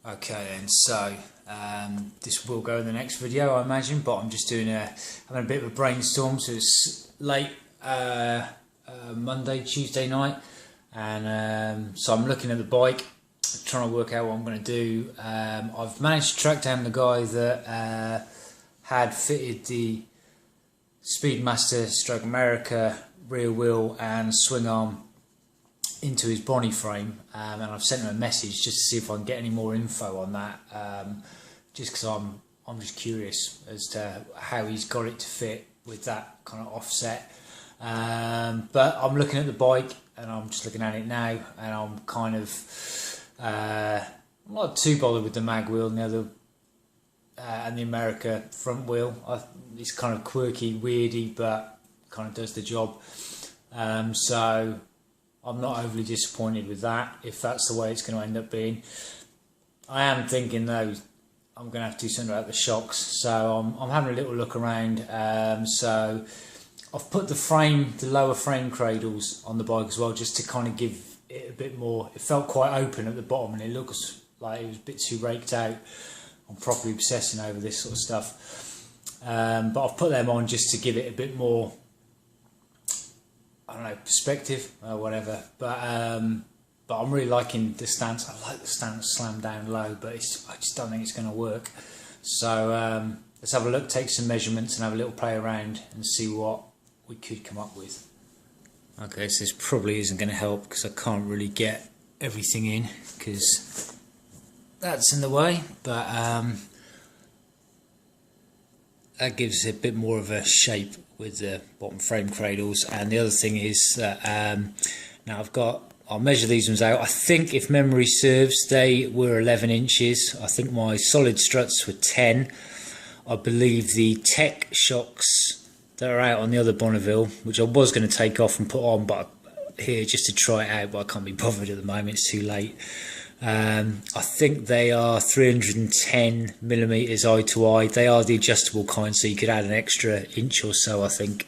Okay then, so this will go in the next video, I imagine, but I'm just having a bit of a brainstorm. So it's late Monday, Tuesday night, and so I'm looking at the bike, trying to work out what I'm going to do. I've managed to track down the guy that had fitted the Speedmaster / America rear wheel and swing arm into his Bonnie frame, and I've sent him a message just to see if I can get any more info on that, just because I'm just curious as to how he's got it to fit with that kind of offset. But I'm looking at the bike and I'm just looking at it now, and I'm kind of I'm not too bothered with the mag wheel and the other and the America front wheel. It's kind of quirky, weirdy, but kind of does the job. So I'm not overly disappointed with that, if that's the way it's going to end up being. I am thinking though, I'm going to have to do something about the shocks, so I'm having a little look around. So I've put the lower frame cradles on the bike as well, just to kind of give it a bit more. It felt quite open at the bottom and it looks like it was a bit too raked out. I'm properly obsessing over this sort of stuff. But I've put them on just to give it a bit more, I don't know, perspective or whatever. But I'm really liking the stance. I like the stance slammed down low, but I just don't think it's going to work. So let's have a look, take some measurements and have a little play around and see what we could come up with. Okay, so this probably isn't going to help because I can't really get everything in because that's in the way, but that gives a bit more of a shape with the bottom frame cradles. And the other thing is that now I'll measure these ones out. I think, if memory serves, they were 11 inches. I think my solid struts were 10. I believe the tech shocks that are out on the other Bonneville, which I was going to take off and put on, but here just to try it out, but I can't be bothered at the moment, it's too late. I think they are 310 millimeters eye to eye. They are the adjustable kind, so you could add an extra inch or so, I think,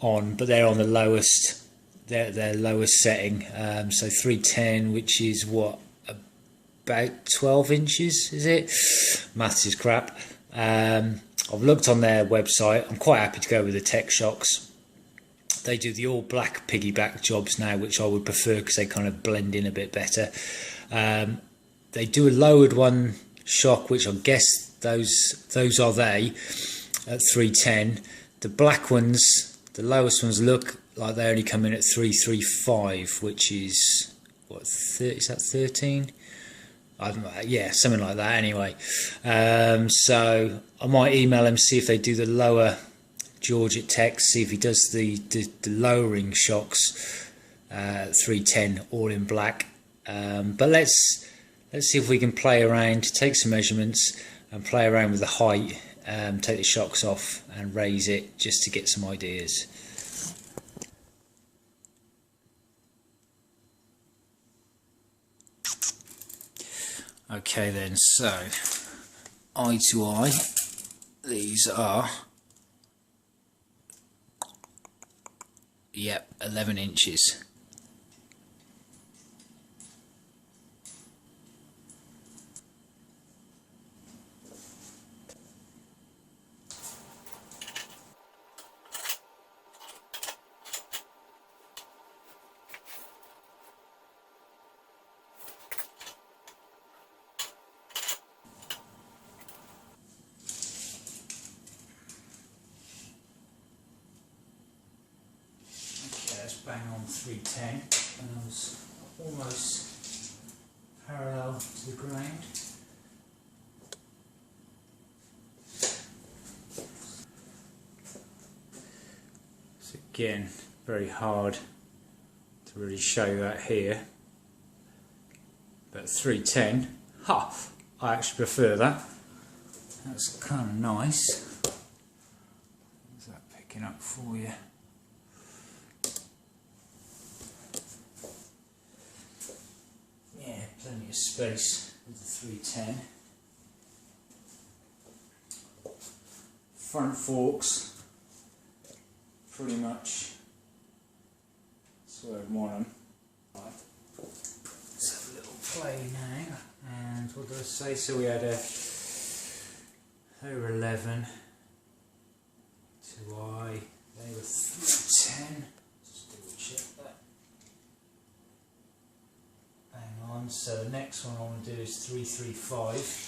on, but they're on the lowest, their lowest setting. So 310, which is what, about 12 inches, is it? Maths is crap. I've looked on their website. I'm quite happy to go with the tech shocks. They do the all black piggyback jobs now, which I would prefer because they kind of blend in a bit better. They do a lowered one shock, which I guess those are they, at 310. The black ones, the lowest ones, look like they only come in at 335, which is what, is that 13? I don't know, yeah, something like that anyway. So I might email him, see if they do the lower Georgette Tech, see if he does the lowering shocks, 310 all in black. But let's see if we can play around, take some measurements and play around with the height, take the shocks off and raise it just to get some ideas. Okay then, so eye to eye, these are, yep, 11 inches. Bang on 310, and I was almost parallel to the ground. So again, very hard to really show that here, but 310, I actually prefer that. That's kind of nice. How's that picking up for you? Yeah, plenty of space with the 310. Front forks, pretty much that's where I want them. Let's have a little play now, and And what did I say? So we had a over 11 to I. They were 310. Just double check that. Hang on. So the next one I want to do is 335.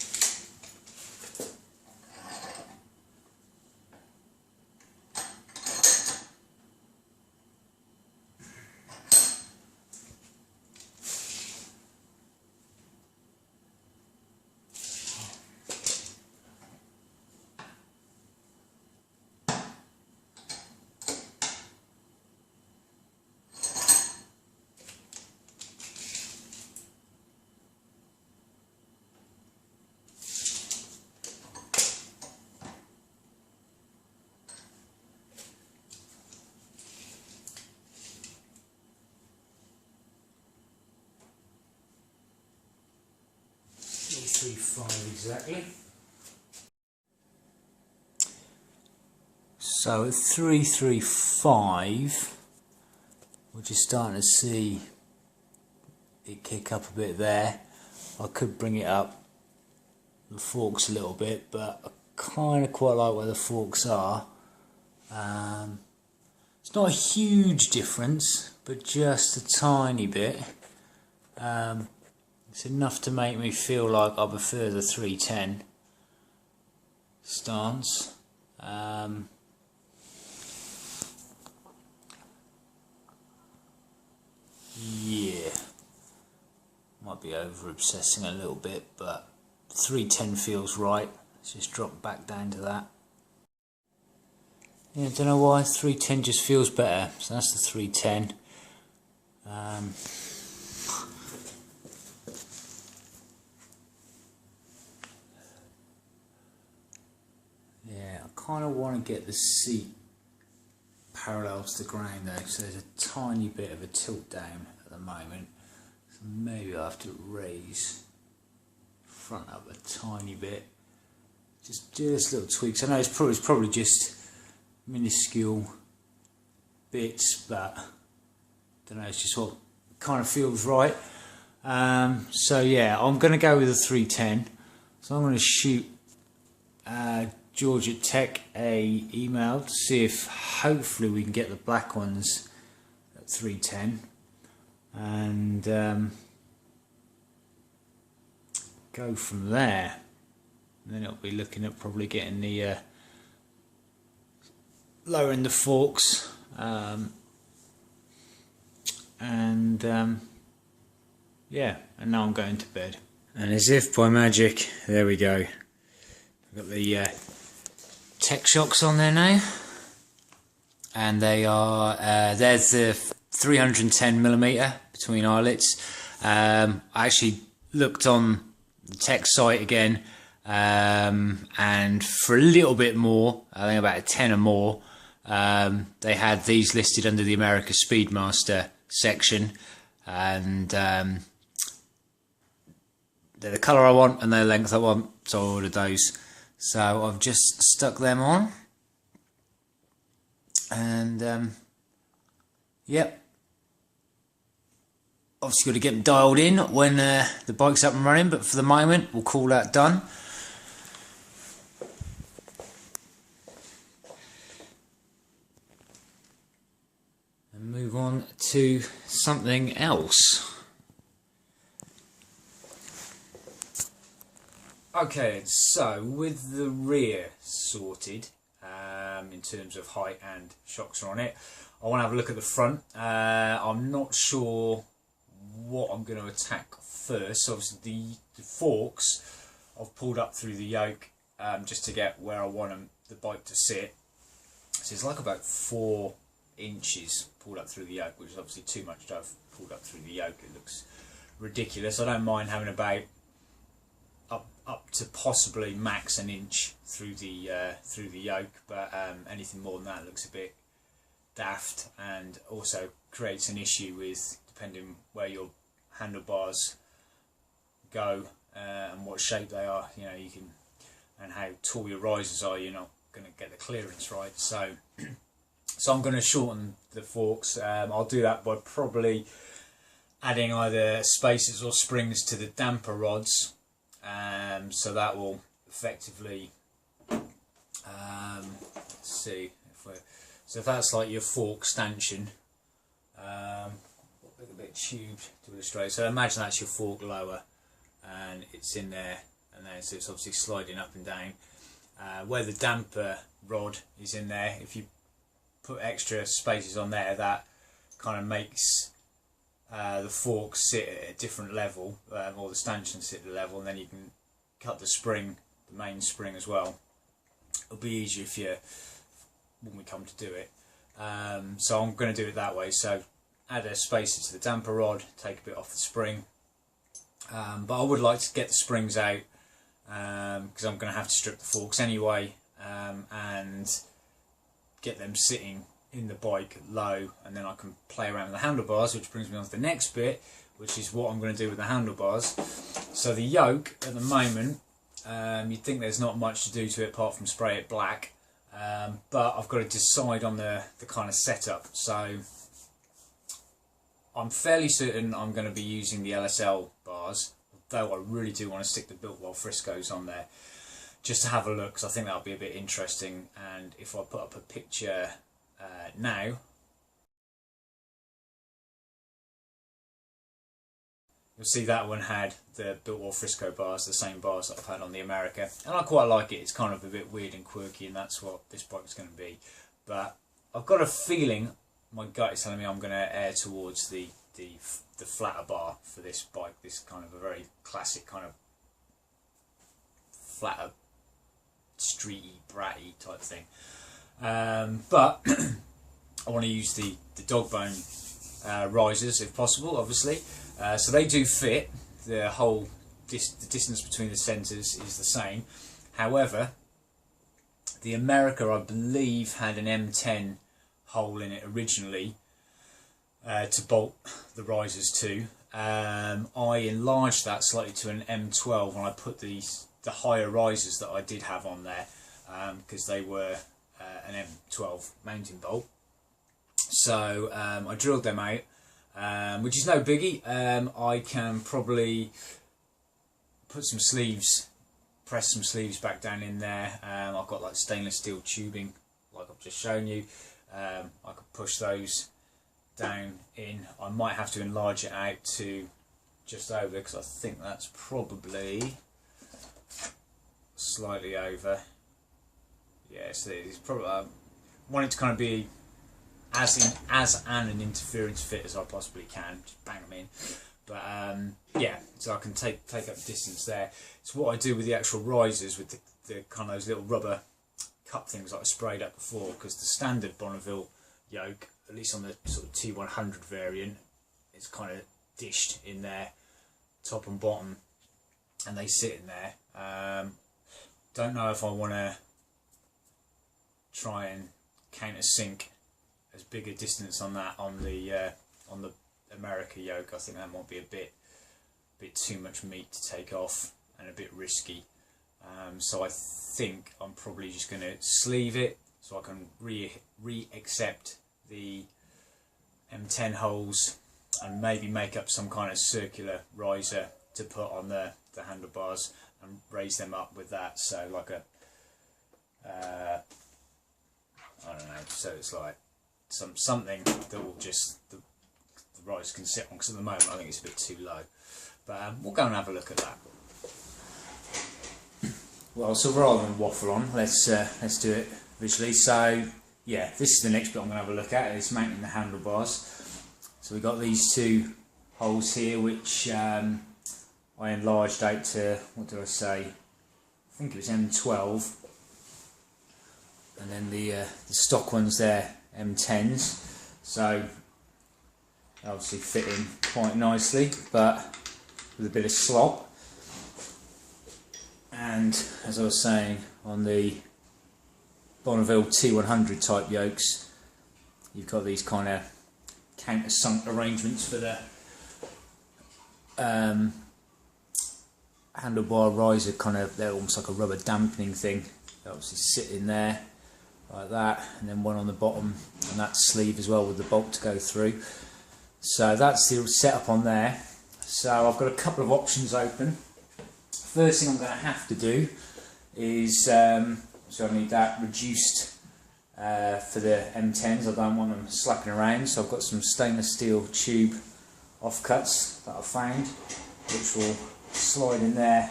Exactly. So at 335, we're just starting to see it kick up a bit there. I could bring it up the forks a little bit, but I kind of quite like where the forks are. It's not a huge difference, but just a tiny bit. It's enough to make me feel like I prefer the 310 stance. Yeah, might be over obsessing a little bit, but 310 feels right. Let's just drop back down to that. Yeah, I don't know why 310 just feels better. So that's the 310. Yeah, I kind of want to get the seat parallel to the ground though, so there's a tiny bit of a tilt down at the moment. So maybe I'll have to raise front up a tiny bit. Just little tweaks. I know it's probably just minuscule bits, but I don't know, it's just what kind of feels right. So yeah, I'm going to go with a 310. So I'm going to shoot George at Tech a email to see if hopefully we can get the black ones at 310 and go from there. And then it'll be looking at probably getting the lowering the forks yeah, and now I'm going to bed. And as if by magic, there we go. I've got the Tech shocks on there now, and they are there's the 310mm between eyelets. I actually looked on the Tech site again, and for a little bit more, I think about a 10 or more, they had these listed under the America Speedmaster section, and they're the colour I want and they're the length I want, so I ordered those. So I've just stuck them on, and yep, obviously got to get them dialed in when the bike's up and running, but for the moment we'll call that done. And move on to something else. Okay, so with the rear sorted, in terms of height and shocks are on it, I want to have a look at the front. I'm not sure what I'm going to attack first. So obviously the forks I've pulled up through the yoke just to get where I want the bike to sit. So it's like about 4 inches pulled up through the yoke, which is obviously too much to have pulled up through the yoke. It looks ridiculous. I don't mind having about up to possibly max an inch through the yoke, but anything more than that looks a bit daft, and also creates an issue with depending where your handlebars go and what shape they are. You know, you can, and how tall your risers are, you're not going to get the clearance right. So I'm going to shorten the forks. I'll do that by probably adding either spacers or springs to the damper rods, So that will effectively, let's see, so if that's like your fork stanchion, a bit tubed to illustrate, so imagine that's your fork lower and it's in there, and then so it's obviously sliding up and down. Where the damper rod is in there, if you put extra spaces on there, that kind of makes the fork sit at a different level, or the stanchion sit at a level, and then you can cut the spring, the main spring as well. It'll be easier if you, when we come to do it. So I'm going to do it that way. So add a spacer to the damper rod, take a bit off the spring, but I would like to get the springs out, because I'm going to have to strip the forks anyway, and get them sitting in the bike low, and then I can play around with the handlebars, which brings me on to the next bit, which is what I'm going to do with the handlebars. So the yoke at the moment, you'd think there's not much to do to it apart from spray it black, but I've got to decide on the kind of setup. So I'm fairly certain I'm going to be using the LSL bars, though I really do want to stick the Biltwell Friscoes on there just to have a look, because I think that'll be a bit interesting. And if I put up a picture now, you'll see that one had the Biltwell Frisco bars, the same bars that I've had on the America, and I quite like it. It's kind of a bit weird and quirky, and that's what this bike's going to be. But I've got a feeling, my gut is telling me I'm going to err towards the flatter bar for this bike, this kind of a very classic kind of flatter, streety, bratty type thing. But I want to use the dog bone risers if possible, obviously. So they do fit. The whole the distance between the centres is the same. However, the America, I believe, had an M10 hole in it originally to bolt the risers to. I enlarged that slightly to an M12 when I put the higher risers that I did have on there, because they were an M12 mounting bolt. So I drilled them out, which is no biggie. I can probably put some sleeves, press some sleeves back down in there. I've got like stainless steel tubing, like I've just shown you. I could push those down in. I might have to enlarge it out to just over, because I think that's probably slightly over. Yeah, so it's probably I want it to kind of be as an interference fit as I possibly can. Just bang them in. But yeah, so I can take up distance there. It's what I do with the actual risers, with the kind of those little rubber cup things that I sprayed up before, because the standard Bonneville yoke, at least on the sort of T100 variant, is kind of dished in there, top and bottom, and they sit in there. Don't know if I want to try and countersink as big a distance on that on the America yoke. I think that might be a bit too much meat to take off and a bit risky. So I think I'm probably just going to sleeve it so I can re-accept the M10 holes and maybe make up some kind of circular riser to put on the handlebars and raise them up with that. So like a I don't know, so it's like something that will just the riser can sit on, because at the moment I think it's a bit too low. But we'll go and have a look at that. Well, so rather than waffle on, let's do it visually. So yeah, this is the next bit I'm going to have a look at. It's mounting the handlebars. So we've got these two holes here, which I enlarged out to, what do I say, I think it was M12, and then the stock ones there, M10s. So obviously fit in quite nicely, but with a bit of slop. And as I was saying, on the Bonneville T100 type yokes, you've got these kind of countersunk arrangements for the handlebar riser, kind of, they're almost like a rubber dampening thing. They obviously sit in there like that, and then one on the bottom, and that sleeve as well with the bolt to go through. So that's the setup on there. So I've got a couple of options open. First thing I'm going to have to do is, so I need that reduced for the M10s. I don't want them slapping around, so I've got some stainless steel tube offcuts that I've found, which will slide in there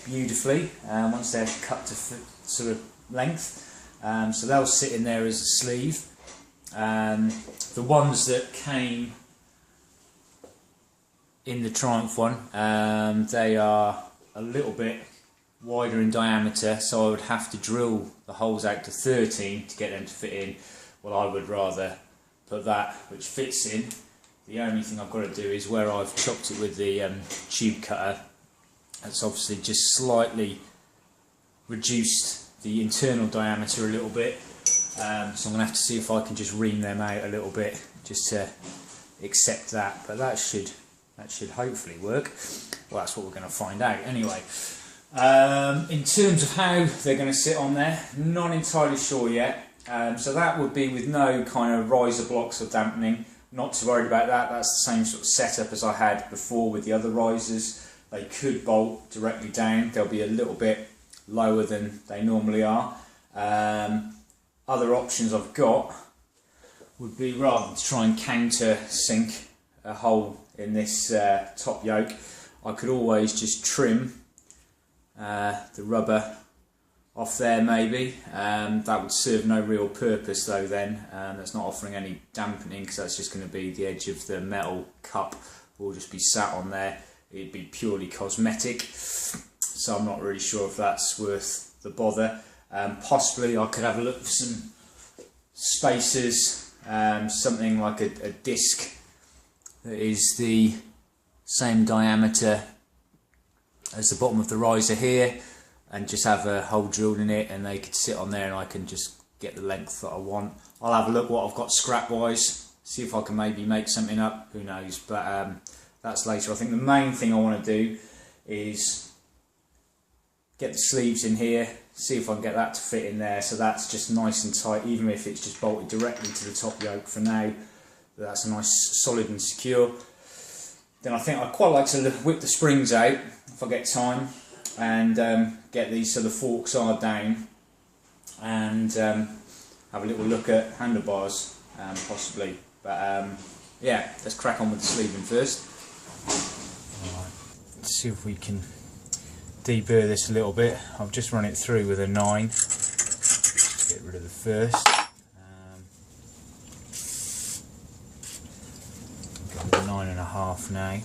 beautifully once they're cut to sort of length. So they'll sit in there as a sleeve. The ones that came in the Triumph one, they are a little bit wider in diameter, so I would have to drill the holes out to 13 to get them to fit in. Well, I would rather put that which fits in. The only thing I've got to do is where I've chopped it with the tube cutter, it's obviously just slightly reduced the internal diameter a little bit, so I'm going to have to see if I can just ream them out a little bit just to accept that, but that should hopefully work. Well, that's what we're going to find out anyway. In terms of how they're going to sit on there, not entirely sure yet. So that would be with no kind of riser blocks or dampening. Not too worried about that. That's the same sort of setup as I had before with the other risers. They could bolt directly down. They'll be a little bit lower than they normally are. Other options I've got would be, rather than try and counter-sink a hole in this top yoke, I could always just trim the rubber off there maybe. That would serve no real purpose though then. That's not offering any dampening, because that's just going to be the edge of the metal cup will just be sat on there. It'd be purely cosmetic, so I'm not really sure if that's worth the bother. Possibly I could have a look for some spacers, something like a disc that is the same diameter as the bottom of the riser here, and just have a hole drilled in it, and they could sit on there and I can just get the length that I want. I'll have a look what I've got scrap wise, see if I can maybe make something up, who knows, but that's later. I think the main thing I want to do is get the sleeves in here, see if I can get that to fit in there, so that's just nice and tight, even if it's just bolted directly to the top yoke for now. That's a nice solid and secure. Then I think I'd quite like to whip the springs out if I get time, and get these so the forks are down, and have a little look at handlebars possibly. But yeah, let's crack on with the sleeving first. Right, let's see if we can deburr this a little bit. I've just run it through with a 9 to get rid of the first. Got a 9.5 now.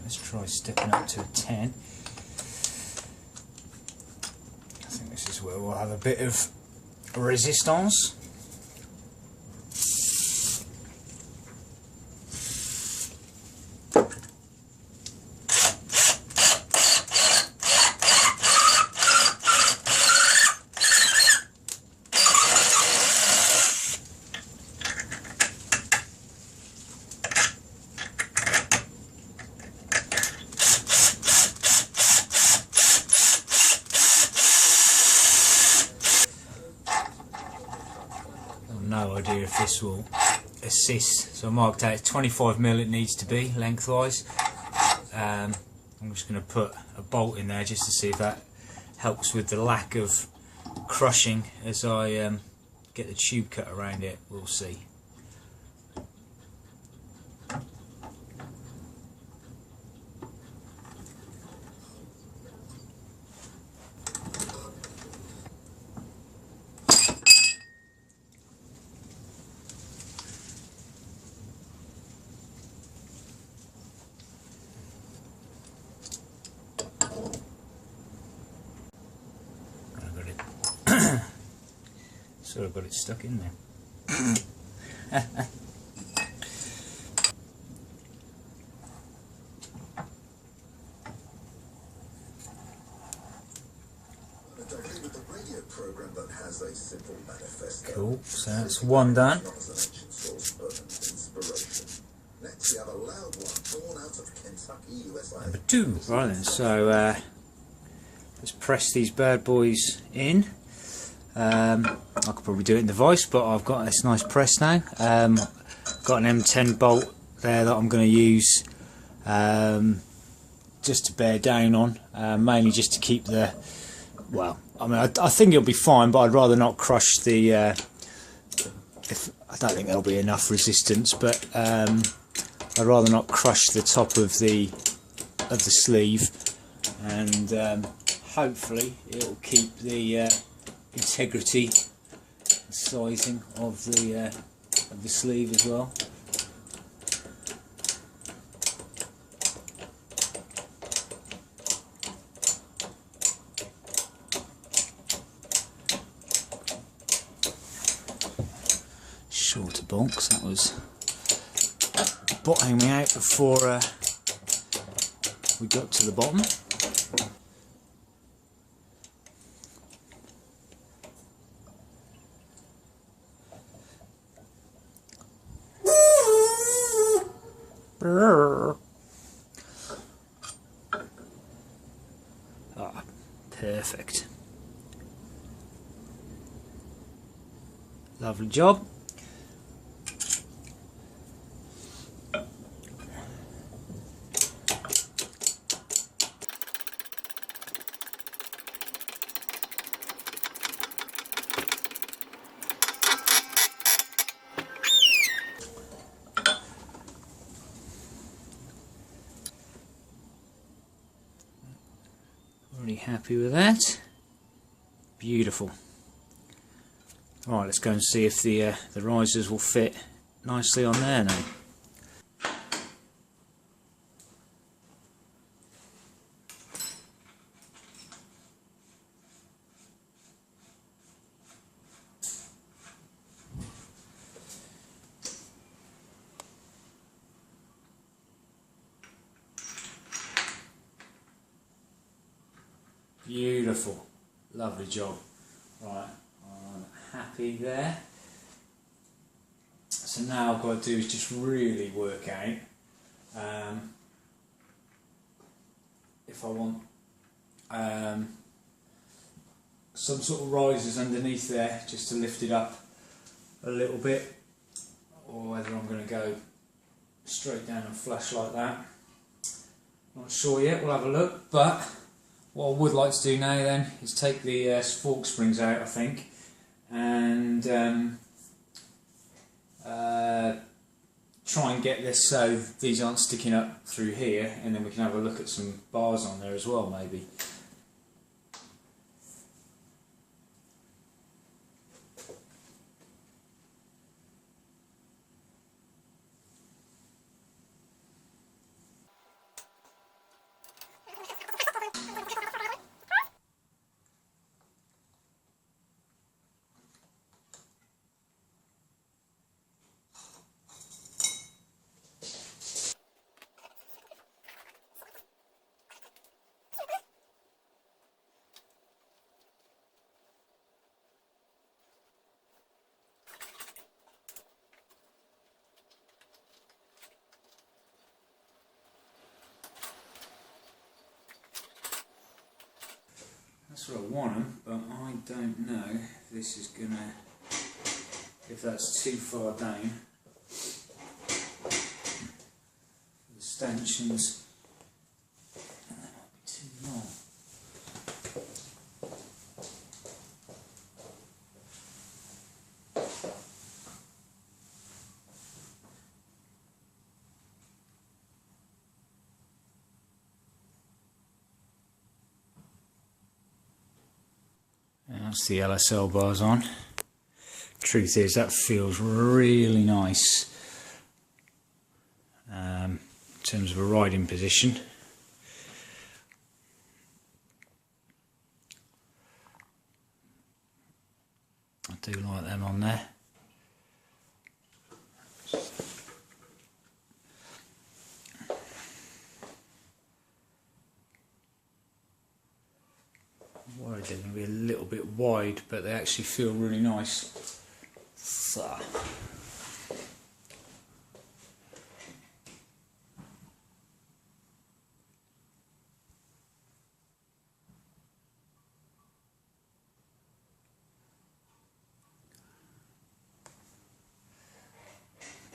Let's try stepping up to a 10. I think this is where we'll have a bit of resistance. No idea if this will assist, so I marked out 25mm it needs to be lengthwise. I'm just going to put a bolt in there just to see if that helps with the lack of crushing as I get the tube cut around it. We'll see. Sort of got it stuck in there. Cool, so that's one done. Next we have a loud one, born out of Kentucky, USA. Number 2. Right then, so let's press these bad boys in. I could probably do it in the vise, but I've got this nice press now. Got an M10 bolt there that I'm going to use just to bear down on, mainly just to keep the, well, I mean, I think it'll be fine, but I'd rather not crush the, I don't think there'll be enough resistance, but I'd rather not crush the top of the sleeve, and hopefully it'll keep the integrity, the sizing of the sleeve as well. Shorter bolts, that was bottoming me out before we got to the bottom. Ah, perfect. Lovely job. Really happy with that. Beautiful. Right, let's go and see if the risers will fit nicely on there now. Beautiful, lovely job. Right, I'm happy there. So now I've got to do is just really work out if I want some sort of risers underneath there just to lift it up a little bit, or whether I'm going to go straight down and flush like that. Not sure yet, we'll have a look, but what I would like to do now then is take the fork springs out, I think, and try and get this so these aren't sticking up through here, and then we can have a look at some bars on there as well, maybe. That's where I want them, but I don't know if this is gonna, if that's too far down. The stanchions, that might be too long. That's the LSL bars on. Truth is, that feels really nice in terms of a riding position. I do like them on there. I'm worried they're going to be a little bit wide, but they actually feel really nice. So.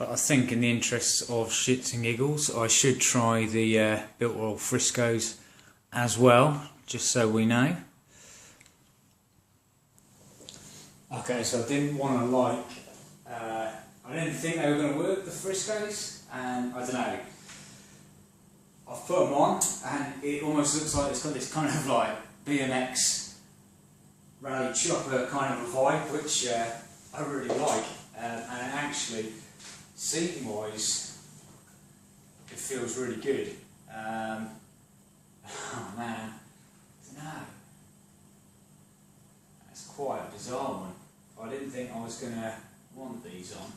But I think in the interests of shits and giggles, I should try the Built-Roll Friscoes as well, just so we know. Okay, so I didn't want to I didn't think they were going to work, the Friscoes, and I don't know. I've put them on, and it almost looks like it's got this kind of like BMX rally chopper kind of a vibe, which I really like, and actually, seating wise, it feels really good. Oh man, I don't know. That's quite a bizarre one. I didn't think I was going to want these on.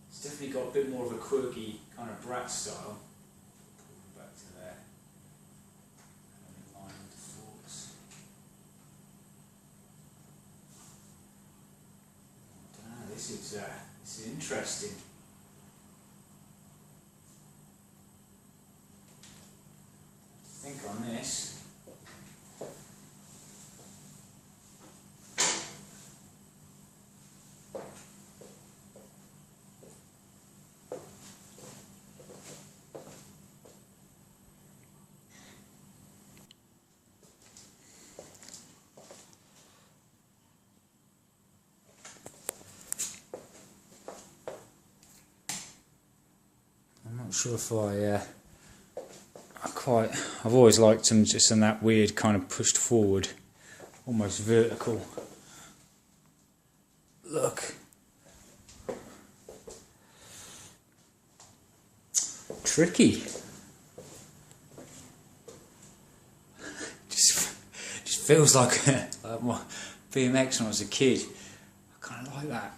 It's definitely got a bit more of a quirky kind of brat style. Pull them back to there. And in line with the forks. I don't know, this is interesting. I think on this. I'm not sure if I've always liked them just in that weird kind of pushed forward, almost vertical look. Tricky. just feels like my BMX when I was a kid. I kind of like that.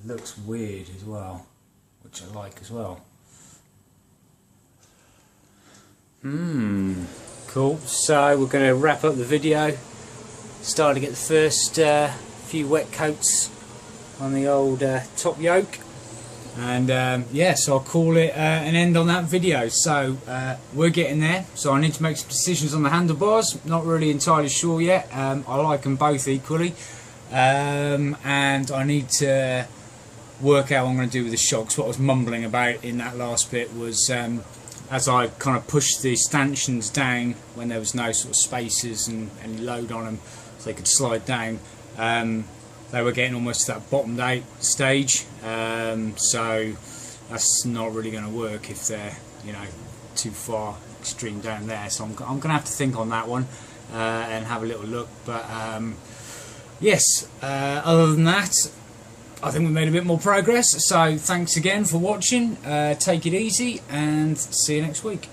Looks weird as well, which I like as well. Cool. So we're going to wrap up the video. Starting to get the first few wet coats on the old top yoke, and yeah, so I'll call it an end on that video. So we're getting there. So I need to make some decisions on the handlebars. Not really entirely sure yet. I like them both equally, and I need to work out what I'm going to do with the shocks. What I was mumbling about in that last bit was as I kind of pushed the stanchions down when there was no sort of spaces and any load on them so they could slide down, they were getting almost to that bottomed out stage, so that's not really going to work if they're, you know, too far extreme down there. So I'm going to have to think on that one and have a little look, but yes, other than that, I think we made a bit more progress. So thanks again for watching. Take it easy and see you next week.